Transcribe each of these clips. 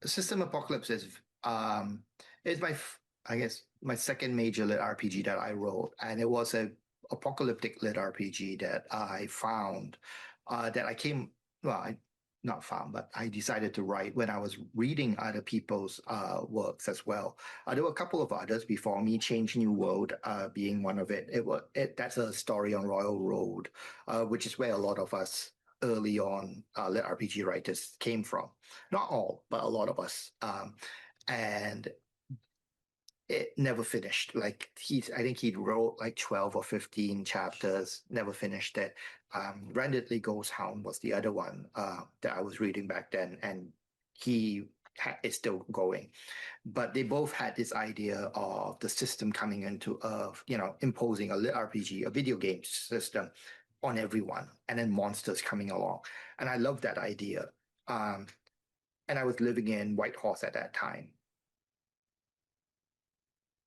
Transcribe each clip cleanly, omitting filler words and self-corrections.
System Apocalypse is I guess my second major lit RPG that I wrote, and it was a apocalyptic lit RPG that I found that I came well, I not found, but I decided to write when I was reading other people's works as well. There were a couple of others before me. Change New World being one of it. That's a story on Royal Road, which is where a lot of us early on lit RPG writers came from. Not all, but a lot of us. And it never finished. I think he wrote like 12 or 15 chapters, never finished it. Randomly Ghost Hound was the other one that I was reading back then, and he is still going. But they both had this idea of the system coming into Earth, imposing a lit RPG, a video game system on everyone, and then monsters coming along. And I love that idea. And I was living in Whitehorse at that time.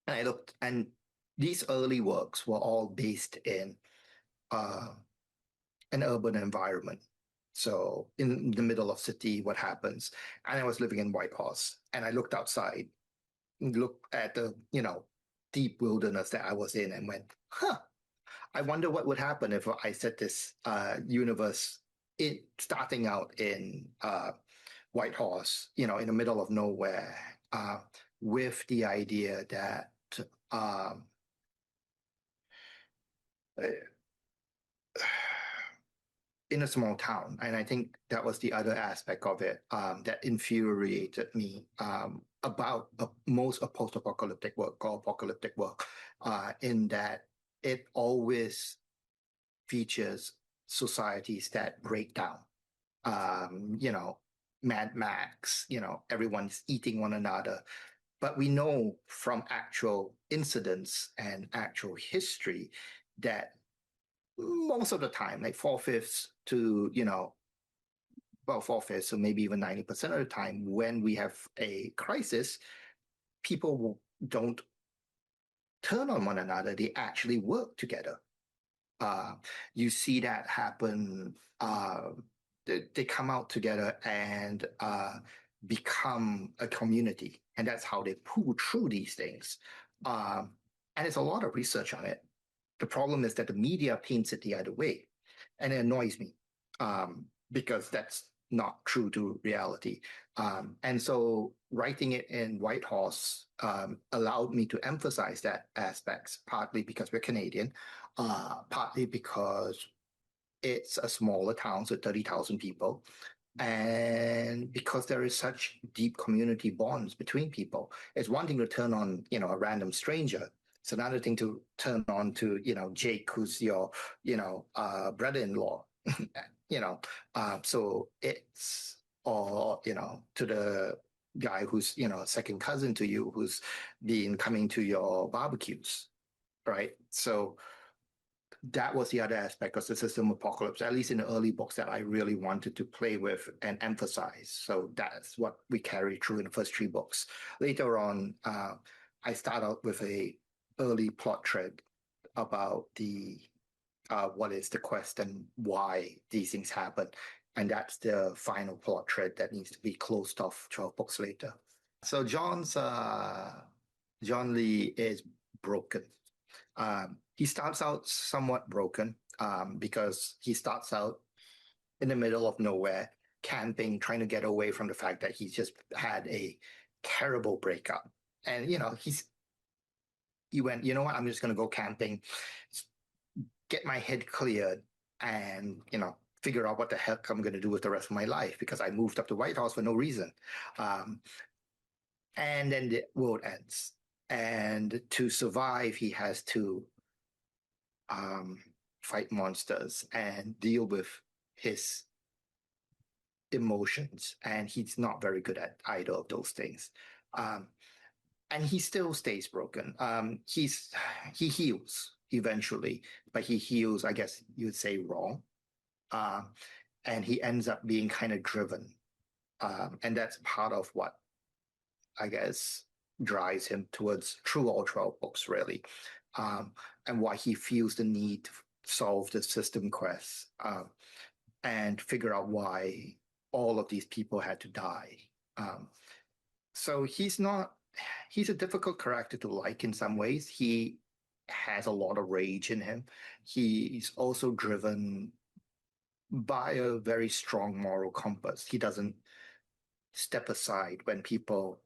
And I looked, and these early works were all based in uh, an urban environment. So in the middle of city, what happens? And I was living in Whitehorse, and I looked outside, looked at the deep wilderness that I was in, and went, "Huh, I wonder what would happen if I set this universe starting out in Whitehorse, in the middle of nowhere, with the idea that um, in a small town." And I think that was the other aspect of it that infuriated me about most of post-apocalyptic work or apocalyptic work, in that it always features societies that break down. Mad Max, everyone's eating one another. But we know from actual incidents and actual history that most of the time, like four-fifths to, well, four-fifths, so maybe even 90% of the time, when we have a crisis, people don't turn on one another. They actually work together. You see that happen. They come out together and become a community, and that's how they pull through these things. And there's a lot of research on it. The problem is that the media paints it the other way, and it annoys me because that's not true to reality. And so writing it in Whitehorse allowed me to emphasize that aspects, partly because we're Canadian, partly because it's a smaller town, so 30,000 people, and because there is such deep community bonds between people. It's one thing to turn on, a random stranger. It's another thing to turn on to, Jake, who's your, brother-in-law, so it's, or, to the guy who's, second cousin to you, who's been coming to your barbecues, right? So that was the other aspect of the system apocalypse, at least in the early books, that I really wanted to play with and emphasize. So that's what we carry through in the first three books. Later on, I start out with a early plot thread about the what is the quest and why these things happen. And that's the final plot thread that needs to be closed off 12 books later. So John Lee is broken. He starts out somewhat broken because he starts out in the middle of nowhere, camping, trying to get away from the fact that he's just had a terrible breakup. And, he went, you know what, I'm just going to go camping, get my head cleared, and, figure out what the heck I'm going to do with the rest of my life, because I moved up to Whitehorse for no reason. And then the world ends. And to survive, he has to fight monsters and deal with his emotions. And he's not very good at either of those things. And he still stays broken. He heals eventually, but he heals, I guess you would say, wrong. And he ends up being kind of driven. And that's part of what, I guess, drives him towards through all 12 books, really, and why he feels the need to solve the system quest and figure out why all of these people had to die. So he's a difficult character to like in some ways. He has a lot of rage in him. He's also driven by a very strong moral compass. He doesn't step aside when people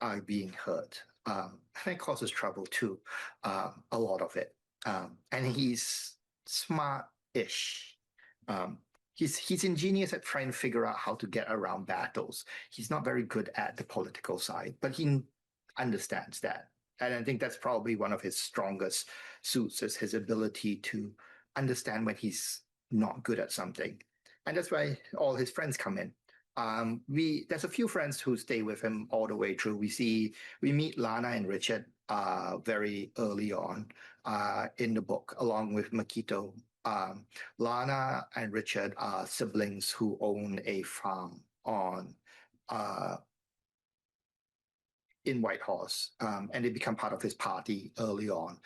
are being hurt. And it causes trouble too, a lot of it. And he's smart-ish. Um, he's ingenious at trying to figure out how to get around battles. He's not very good at the political side, but he understands that. And I think that's probably one of his strongest suits is his ability to understand when he's not good at something. And that's why all his friends come in. We There's a few friends who stay with him all the way through. We meet Lana and Richard very early on in the book, along with Makito. Lana and Richard are siblings who own a farm on uh, in Whitehorse, and they become part of his party early on.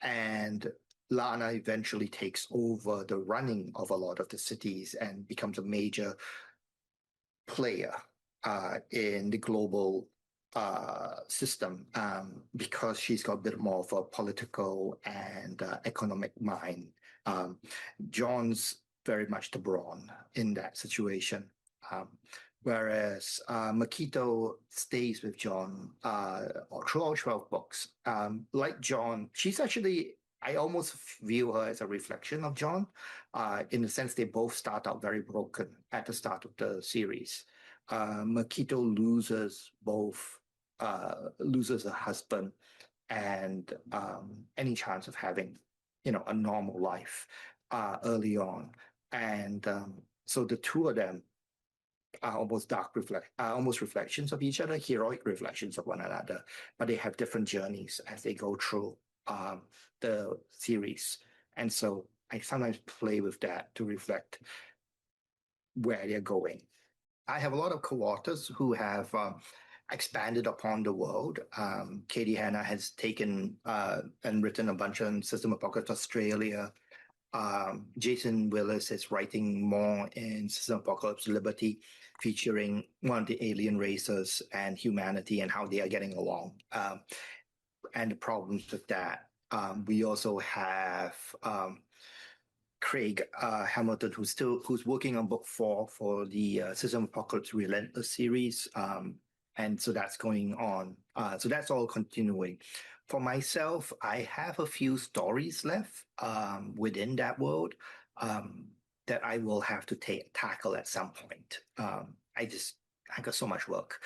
And Lana eventually takes over the running of a lot of the cities and becomes a major player in the global system because she's got a bit more of a political and economic mind. Um, John's very much the brawn in that situation. Um, Whereas Makito stays with John through all 12 books. Like John, she's actually, I almost view her as a reflection of John, in the sense they both start out very broken at the start of the series. Makito loses a husband and any chance of having, a normal life early on. And so the two of them are almost reflections of each other, heroic reflections of one another, but they have different journeys as they go through the series. And so I sometimes play with that to reflect where they're going. I have a lot of co-authors who have expanded upon the world. Katie Hanna has taken and written a bunch on System Apocalypse Australia. Jason Willis is writing more in System Apocalypse Liberty, featuring one of the alien races and humanity and how they are getting along, and the problems with that. We also have Craig Hamilton, who's working on book 4 for the System Apocalypse Relentless series, and so that's going on. So that's all continuing. For myself, I have a few stories left within that world that I will have to tackle at some point. I got so much work.